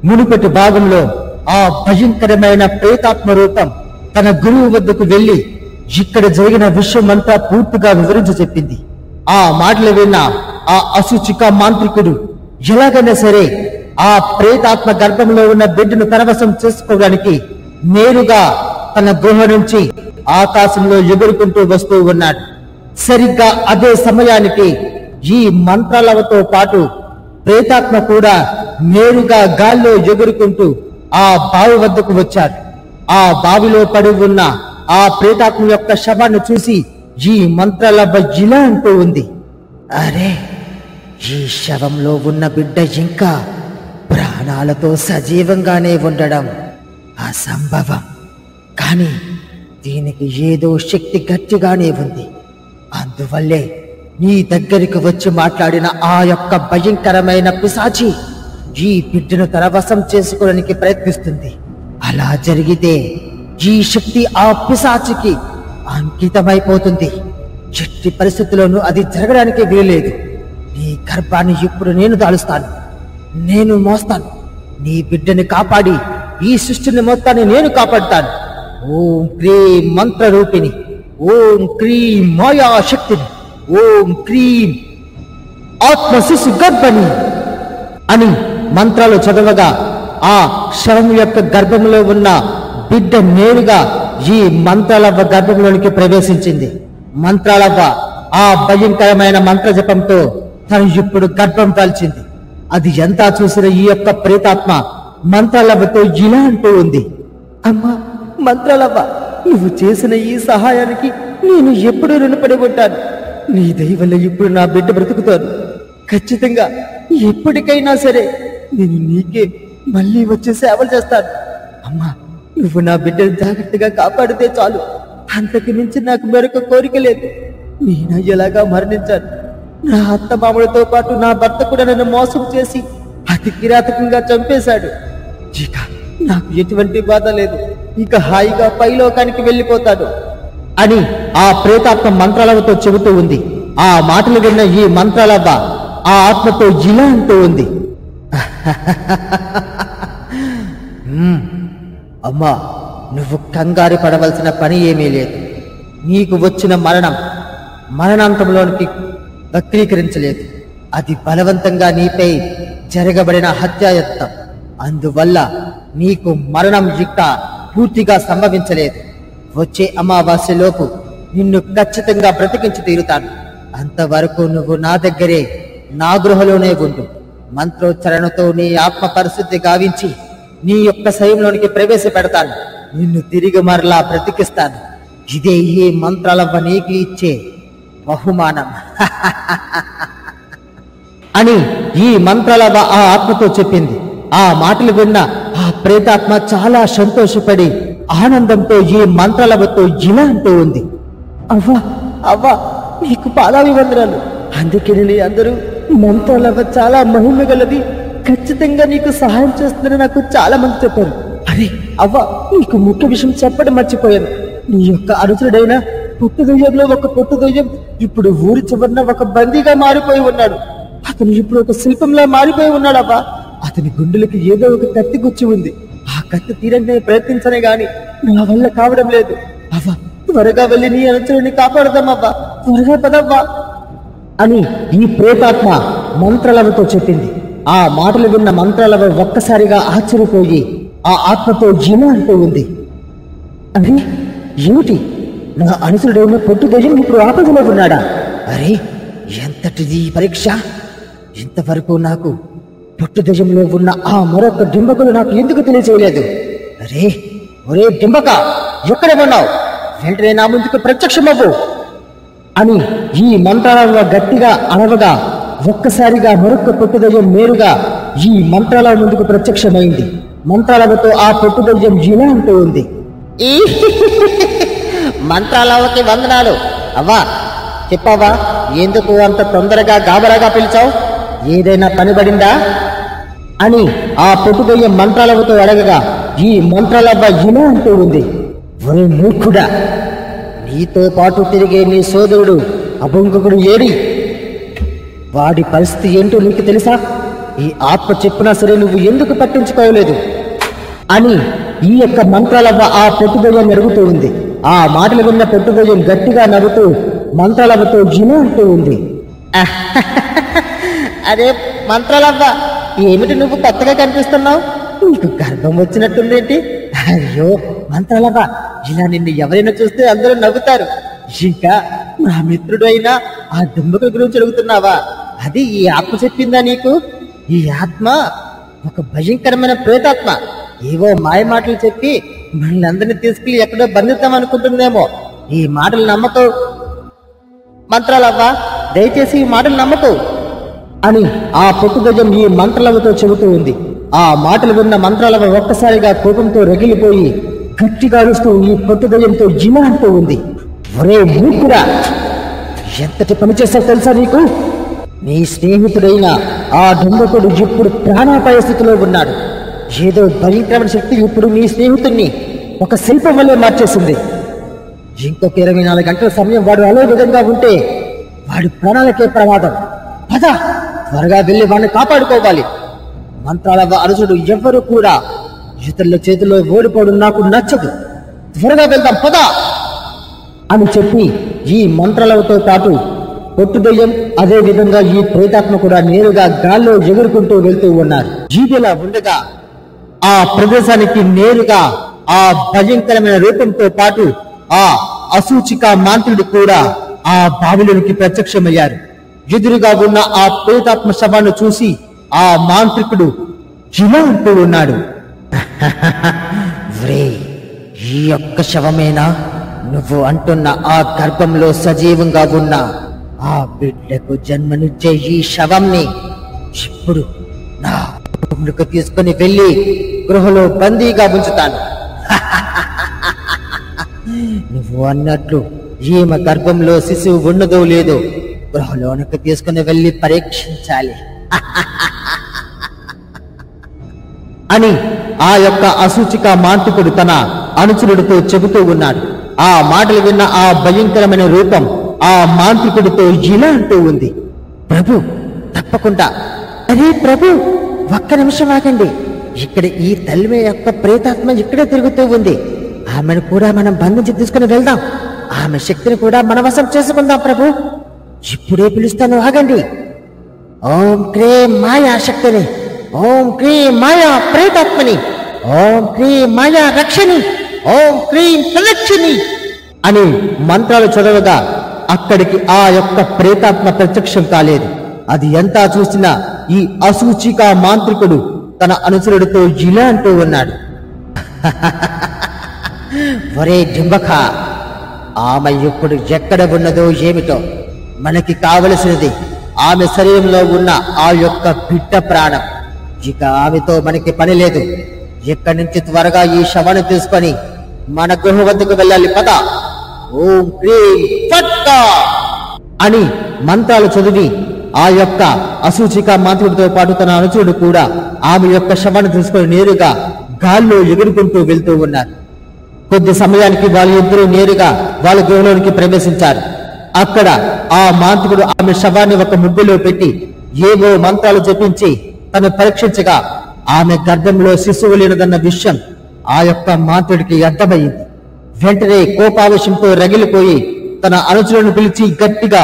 మునుపటి భాగంలో ఆ భయంకరమైన ప్రేతాత్మ రూపం తన గురువు వద్దకు వెళ్లి ఇక్కడ జరిగిన విషయమంతా పూర్తిగా వివరించి చెప్పింది. ఆ మాటలు విన్న ఆ అశుచిక మాంత్రికుడు ఎలాగైనా సరే ఆ ప్రేతాత్మ గర్భంలో ఉన్న బిడ్డను తనవశం చేసుకోవడానికి నేరుగా తన గృహ నుంచి ఆకాశంలో ఎగురుకుంటూ వస్తూ ఉన్నాడు. సరిగ్గా అదే సమయానికి ఈ మంత్రాలతో పాటు ప్రేతాత్మ కూడా నేరుగా గాల్లో ఎగురుకుంటూ ఆ బావి వద్దకు వచ్చాడు. ఆ బావిలో పడి ఉన్న ఆ ప్రేతాత్మ యొక్క శవాన్ని చూసి ఈ మంత్రాలవ్వ ఇలా అంటూ ఉంది, అరే, ఈ శవంలో ఉన్న బిడ్డ ఇంకా ప్రాణాలతో సజీవంగానే ఉండడం అసంభవం. కానీ దీనికి ఏదో శక్తి గట్టిగానే ఉంది. అందువల్లే నీ దగ్గరికి వచ్చి మాట్లాడిన ఆ యొక్క భయంకరమైన పిశాచి ఈ బిడ్డను తన వశం చేసుకోవడానికి ప్రయత్నిస్తుంది. అలా జరిగితే ఈ శక్తి ఆ పిశాచికి అంకితమైపోతుంది. ఎట్టి పరిస్థితుల్లోనూ అది జరగడానికి వీలులేదు. నీ గర్భాన్ని ఇప్పుడు నేను దాలుస్తాను, నేను మోస్తాను. నీ బిడ్డని కాపాడి ఈ సృష్టిని మొత్తాన్ని నేను కాపాడుతాను. ఓం క్రీం మంత్ర రూపిణి, ఓం క్రీం మాయాశక్తిని, ఓం క్రీం ఆత్మ శిశు గర్భని అని మంత్రాలు చదవగా ఆ శవం యొక్క గర్భంలో ఉన్న బిడ్డ నేరుగా ఈ మంత్రాలవ్వ గర్భంలోనికి ప్రవేశించింది. మంత్రాలవ్వ ఆ భయంకరమైన మంత్ర జపంతో తను ఇప్పుడు గర్భం దాల్చింది. అది ఎంత చూసిన ఈ యొక్క ప్రేతాత్మ మంత్రాలవ్వతో ఇలా అంటూ ఉంది, అమ్మా మంత్రాలవ్వ, నువ్వు చేసిన ఈ సహాయానికి నేను ఎప్పుడూ రుణపడి ఉంటాను. నీ దయ వల్ల ఇప్పుడు నా బిడ్డ బ్రతుకుతాను. ఖచ్చితంగా ఎప్పటికైనా సరే నేను నీకే మళ్ళీ వచ్చి సేవలు చేస్తాను. అమ్మా, నువ్వు నా బిడ్డను జాగ్రత్తగా కాపాడితే చాలు. అంతకు మించి నాకు మరొక కోరిక లేదు. నేను ఎలాగా మరణించాను. నా అత్త మామలతో పాటు నా భర్త కూడా నన్ను మోసం చేసి అతి కిరాతకంగా చంపేశాడు. ఇక నాకు ఎటువంటి బాధ లేదు. ఇక హాయిగా పైలోకానికి వెళ్ళిపోతాడు అని ఆ ప్రేతాత్మ మంత్రాలతో చెబుతూ ఉంది. ఆ మాటలు విన్న ఈ మంత్రాలవ్వ ఆ ఆత్మతో ఇలా అంటూ ఉంది, అమ్మా, నువ్వు కంగారు పడవలసిన పని ఏమీ లేదు. నీకు వచ్చిన మరణాంతంలోనికి వక్రీకరించలేదు. అది బలవంతంగా నీపై జరగబడిన హత్యాయత్నం. అందువల్ల నీకు మరణం ఇక పూర్తిగా సంభవించలేదు. వచ్చే అమావాస్యలోపు నిన్ను ఖచ్చితంగా బ్రతికించి తీరుతాను. అంతవరకు నువ్వు నా దగ్గరే, నా గృహలోనే ఉండు. మంత్రోచ్చరణతో నీ ఆత్మ పరిస్థితి గావించి నీ యొక్క శరీరంలోనికి ప్రవేశపెడతాను. నిన్ను తిరిగి మరలా బ్రతికిస్తాను. ఇదే ఈ మంత్రాలవ్వ నీకు ఇచ్చే బహుమానం అని ఈ మంత్రాలవ్వ ఆ ఆత్మతో చెప్పింది. ఆ మాటలు విన్న ఆ ప్రేతాత్మ చాలా సంతోషపడి ఆనందంతో ఈ మంత్రాలవ్వతో ఇలా అంటూ ఉంది, అవ్వా అవ్వా, నీకు పాదాభివందనాలు. అందుకే అందరూ మంత్రాలవ్వ చాలా మహిమ గలది, ఖచ్చితంగా నీకు సహాయం చేస్తుందని నాకు చాలా మంది చెప్పారు. అరే అవ్వ, నీకు ముఖ్య విషయం చెప్పడం మర్చిపోయాను. నీ యొక్క అనుచరుడైన పొట్టు దెయ్యంలో ఒక పొట్టు దెయ్యం ఇప్పుడు ఊరి చివరన ఒక బందీగా మారిపోయి ఉన్నాడు. అతను ఇప్పుడు ఒక శిల్పంలా మారిపోయి ఉన్నాడవ్వా. అతని గుండెలకి ఏదో ఒక కత్తి గుచ్చి ఉంది. ఆ కత్తి తీరని ప్రయత్నించనే గాని నా వల్ల కావడం లేదు. అవ్వ, త్వరగా వెళ్ళి నీ అనుచరుని కాపాడదామవ్వా, త్వరగా పదవ్వా అని ఈ ప్రేతాత్మ మంత్రాలతో చెప్పింది. ఆ మాటలు విన్న మంత్రాలవ ఒక్కసారిగా ఆశ్చర్యపోయి ఆ ఆత్మతో ఇలా అంటూ ఉంది, అరే ఏమిటి, నా అనుసరుడైన పొట్టు దెయ్యం ఇప్పుడు ఆపదలో ఉన్నాడా? అరే ఎంతటిది పరీక్ష! ఇంతవరకు నాకు పొట్టు దెయ్యంలో ఉన్న ఆ మరొక డింబకులు నాకు ఎందుకు తెలియచేయలేదు? అరే ఒరే డింబక, ఎక్కడే ఉన్నావు? వెంటనే నా ముందుకు ప్రత్యక్షమవ్వు అని ఈ మంత్రాలలో గట్టిగా అనవగా ఒక్కసారిగా మరొక పొట్టు దెయ్యం నేరుగా ఈ మంత్రాల ముందుకు ప్రత్యక్షమైంది. మంత్రాలతో ఆ పొట్టు దెయ్యం ఇలా అంటూ ఉంది, మంత్రాలవకి వందనాలు. అవ్వా చెప్పావా, ఎందుకు అంత తొందరగా గాబరాగా పిలిచావు? ఏదైనా పని పడిందా అని ఆ పొట్టు దెయ్యం మంత్రాలతో అడగగా ఈ మంత్రాలవ్వ ఇలా అంటూ ఉంది, ఒరే మూర్ఖుడా, నీతో పాటు తిరిగే నీ సోదరుడు అభంగుడు ఏడి? వాడి పరిస్థితి ఏంటో నీకు తెలుసా? ఈ ఆత్మ చెప్పినా సరే నువ్వు ఎందుకు పట్టించుకోలేదు అని ఈ యొక్క మంత్రాలవ్వ ఆ పొట్టుదయ్యాన్ని అడుగుతూ ఉంది. ఆ మాటలు విన్న పొట్టుదయ్యం గట్టిగా నవ్వుతూ మంత్రాలవ్వతో జిను అంటూ ఉంది. అరే మంత్రాలవ్వ, ఏమిటి నువ్వు కొత్తగా కనిపిస్తున్నావు? నీకు గర్భం వచ్చినట్టుందేంటి? అయ్యో మంత్రాలవ్వ, ఇలా నిన్ను ఎవరైనా చూస్తే అందరూ నవ్వుతారు. ఇంకా నా మిత్రుడు అయినా ఆ దుంబకుల గురించి అడుగుతున్నావా? అది ఈ ఆత్మ చెప్పిందా నీకు? ఈ ఆత్మ ఒక భయంకరమైన ప్రేతాత్మ. ఏవో మాయ మాటలు చెప్పి మనల్ని అందరినీ తీసుకెళ్లి ఎక్కడో బంధిద్దాం అనుకుంటుందేమో. ఈ మాటలు నమ్మకు మంత్రాలవ్వ, దయచేసి ఈ మాటలు నమ్మకు అని ఆ పొట్టుగజం ఈ మంత్రాలవ్వతో చెబుతూ ఉంది. ఆ మాటలు విన్న మంత్రాలవ్వ ఒక్కసారిగా కోపంతో రగిలిపోయి గట్టిగా అరుస్తూ ఈ పొట్టుగజంతో జిమ అంటూ ఉంది. ఒరే మూర్ఖుడా, ఎంతటి పని చేస్తావు తెలుసా నీకు? నీ స్నేహితుడైన ఆ దుండకుడు ఇప్పుడు ప్రాణాపాయ స్థితిలో ఉన్నాడు. ఏదో భయంకరమైన శక్తి ఇప్పుడు నీ స్నేహితుడిని ఒక శిల్పం వల్లే మార్చేసింది. ఇంకొక 24 గంటల సమయం వాడు అదే విధంగా ఉంటే వాడి ప్రాణాలకే ప్రమాదం. పద, త్వరగా వెళ్ళి వాడిని కాపాడుకోవాలి. మంత్రాలవ్వ అరుసుడు ఎవ్వరూ కూడా ఇతరుల చేతిలో ఓడిపోవడం నాకు నచ్చదు. త్వరగా వెళ్దాం పద అని చెప్పి ఈ మంత్రాలతో పాటు పొట్టుదయ్యం అదే విధంగా ఈ ప్రేతాత్మ కూడా నేరుగా గాల్లో ఎగురుకుంటూ వెళ్తూ ఉన్నారు. జీవిలా ఉండగా ఆ ప్రదేశానికి నేరుగా ఆ భయంకరమైన రూపంతో పాటు ఆ అసూచిక మాంత్రుడు కూడా ఆ బావిలోనికి ప్రత్యక్షమయ్యారు. ఎదురుగా ఉన్న ఆ ప్రేతాత్మ శవాన్ని చూసి ఆ మాంత్రికుడు ఇలా అంటూ ఉన్నాడు. ఈ యొక్క శవమేనా నువ్వు అంటున్న ఆ గర్భంలో సజీవంగా ఉన్న ఆ బిడ్డకు జన్మనిచ్చే ఈ శవంని ఇప్పుడు నా రూములకు తీసుకుని వెళ్ళి గృహలో బందీగా ఉంచుతాను. నువ్వు అన్నట్లు ఈమె గర్భంలో శిశువు ఉన్నదో లేదో గృహలోనికి తీసుకుని వెళ్ళి పరీక్షించాలి అని ఆ యొక్క అసూచిక మాంత్రికుడు తన అనుచరుడితో చెబుతూ ఉన్నాడు. ఆ మాటలు విన్న ఆ భయంకరమైన రూపం ఆ మాంత్రికుడితో ఇలా అంటూ ఉంది. ప్రభు, తప్పకుండా. అరే ప్రభు, ఒక్క నిమిషం ఆగండి. ఇక్కడ ఈ తల్లి యొక్క ప్రేతాత్మ ఇక్కడే తిరుగుతూ ఉంది. ఆమెను కూడా మనం బంధించి తీసుకుని వెళ్దాం. ఆమె శక్తిని కూడా మన వశం చేసుకుందాం ప్రభు. ఇప్పుడే పిలుస్తాను, ఆగండి. ఓం క్రీం మాయా శక్తిని, ఓం క్రీం మాయా ప్రేతాత్మని, ఓం క్రీం మాయా రక్షని, ఓం క్రీం ప్రదక్షిణి అని మంత్రాలు చదవగా అక్కడికి ఆ యొక్క ప్రేతాత్మ ప్రత్యక్షం కాలేదు. అది ఎంతా చూసినా ఈ అసూచిక మాంత్రికుడు తన అనుచరుడితో ఇలా అంటూ ఉన్నాడు. ఒరే డింబక, ఆమె ఇప్పుడు ఎక్కడ ఉన్నదో ఏమిటో, మనకి కావలసినది ఆమె శరీరంలో ఉన్న ఆ యొక్క బిడ్డ ప్రాణం. ఇక ఆమెతో మనకి పని లేదు. ఇక్కడి నుంచి త్వరగా ఈ శవాన్ని తీసుకొని మన గృహ వద్దకు వెళ్ళాలి పద. ఓం క్రీం ఫట్కా అని మంత్రాలు చదివి ఆ యొక్క అసూచిక మాంత్రుడితో పాటు తన అనుచరుడు కూడా ఆమె యొక్క శవాన్ని తీసుకొని నేరుగా గాల్లో ఎగురుకుంటూ వెళ్తూ ఉన్నారు. కొద్ది సమయానికి వాళ్ళిద్దరూ నేరుగా వాళ్ళ గృహలోనికి ప్రవేశించారు. అక్కడ ఆ మాంత్రికుడు ఆమె శవాన్ని ఒక ముగ్గులో పెట్టి ఏవో మంత్రాలు జపించి తను పరీక్షించగా ఆమె గర్భంలో శిశువు లేనదన్న విషయం ఆ యొక్క మాంత్రుడికి అర్థమైంది. వెంటనే కోపావేశంతో రగిలిపోయి తన అనుచరులను పిలిచి గట్టిగా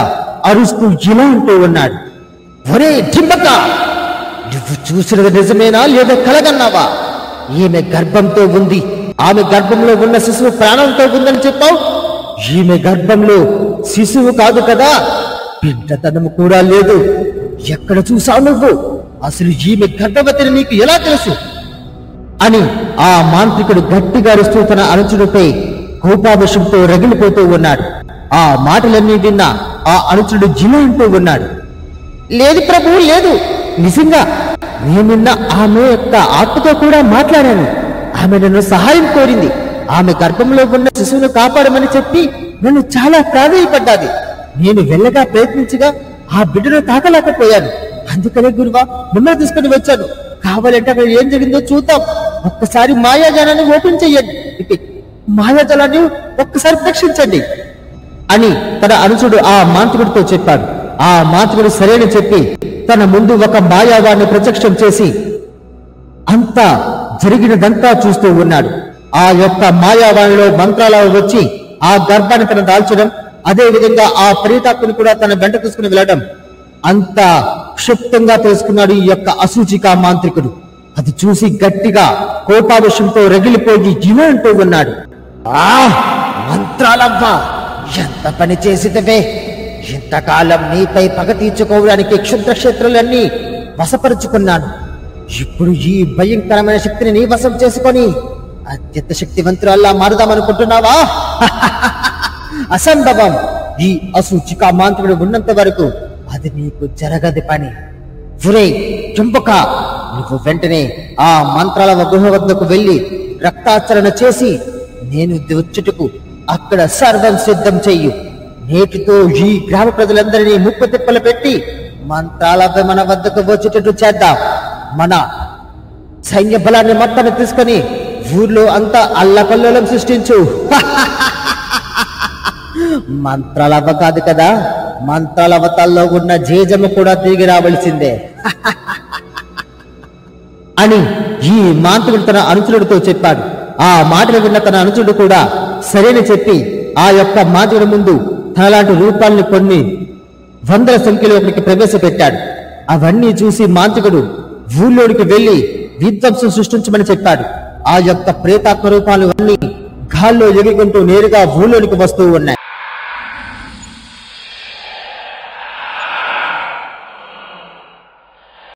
అరుస్తూ ఇలా అంటూ ఉన్నాడు. ఒరే డింబక, నువ్వు చూసినది నిజమేనా లేదా కలగన్నావా? ఈమె గర్భంతో ఉంది. ఆమె గర్భంలో ఉన్న శిశువు ప్రాణంతో ఉందని చెప్పావు. ఈమె గర్భంలో శిశువు కాదు కదా, బిడ్డతనము కూడా లేదు. ఎక్కడ చూసావు నువ్వు? అసలు ఈమె గర్భవతిని నీకు ఎలా తెలుసు అని ఆ మాంత్రికుడు గట్టిగా అరుస్తూ తన అనుచరుడిపై కోపావేశంతో రగిలిపోతూ ఉన్నాడు. ఆ మాటలన్నీ విన్న ఆ అనుచరుడు జిలా అంటూ ఉన్నాడు. లేదు ప్రభు, లేదు. నిజంగా నేను నిన్న ఆమె యొక్క ఆత్మతో కూడా మాట్లాడాను. ఆమె నన్ను సహాయం కోరింది. ఆమె గర్భంలో ఉన్న శిశువును కాపాడమని చెప్పి నన్ను చాలా ప్రాధాయపడ్డాది. నేను వెళ్ళగా ప్రయత్నించగా ఆ బిడ్డను తాకలేకపోయాను. అందుకనే గురువా మిమ్మల్ని తీసుకుని వచ్చాను. కావాలంటే అక్కడ ఏం జరిగిందో చూద్దాం. ఒక్కసారి మాయాజాలాన్ని ఓపెన్ చెయ్యండి, మాయాజాలాన్ని ఒక్కసారి పరీక్షించండి అని తన అనుచుడు ఆ మాంత్రికుడితో చెప్పాడు. ఆ మాంత్రికుడు సరేని చెప్పి తన ముందు ఒక మాయావాన్ని ప్రత్యక్షం చేసి అంతా జరిగినదంతా చూస్తూ ఉన్నాడు. ఆ యొక్క మాయావాణిలో మంత్రాలు వచ్చి ఆ గర్భాన్ని తన దాల్చడం, అదే విధంగా ఆ ప్రేతాత్మని కూడా తన వెంట తీసుకుని వెళ్ళడం అంతా క్షుప్తంగా తెలుసుకున్నాడు ఈ యొక్క అసూచికా మాంత్రికుడు. అది చూసి గట్టిగా కోపావేశంతో రగిలిపోయి ఇలా అంటూ ఉన్నాడు, ఆ మంత్రాలవ్వా, ఎంత పని చేసినవే! ఇంతకాలం నీపై పగ తీర్చుకోవడానికి క్షుద్రక్షేత్రాలన్నీ వశపరుచుకున్నాను. ఇప్పుడు ఈ భయంకరమైన శక్తిని నీ వశం చేసుకొని అత్యంత శక్తివంతురాల్లా మారుదామనుకుంటున్నావా? అసంభవం. ఈ అసూచికా మాంత్రుడు ఉన్నంత వరకు అది నీకు జరగది పని. ఒరే చుంపక, నువ్వు వెంటనే ఆ మంత్రాల గుహ వద్దకు వెళ్లి రక్తాచరణ చేసి నేను వచ్చుటకు అక్కడ సర్వం సిద్ధం చెయ్యు. నేటితో ఈ గ్రామ ప్రజలందరినీ ముప్పు తిప్పలు పెట్టి మంత్రాలపై మన వద్దకు వచ్చేటట్టు చేద్దాం. మన సైన్య బలాన్ని మొత్తాన్ని తీసుకొని ఊర్లో అంతా అల్లకల్లోలం సృష్టించు. మంత్రాలవ్వ కాదు కదా, మంత్రాలవతాల్లో ఉన్న జేజమ్మ కూడా తిరిగి రావలసిందే అని ఈ మాంత్రికుడు తన అనుచరుడితో చెప్పాడు. ఆ మాటలు విన్న తన అనుచరుడు కూడా సరేని చెప్పి ఆ యొక్క మాంత్రికుడి ముందు తనలాంటి రూపాలని కొన్ని వందల సంఖ్యలో ఒకరికి ప్రవేశపెట్టాడు. అవన్నీ చూసి మాంత్రికుడు ఊళ్ళోడికి వెళ్లి విధ్వంసం సృష్టించమని చెప్పాడు. ఆ యొక్క ప్రేతాత్మ రూపాలు అన్ని గాల్లో ఎగురుకుంటూ నేరుగా ఊళ్ళోనికి వస్తూ ఉన్నాయి.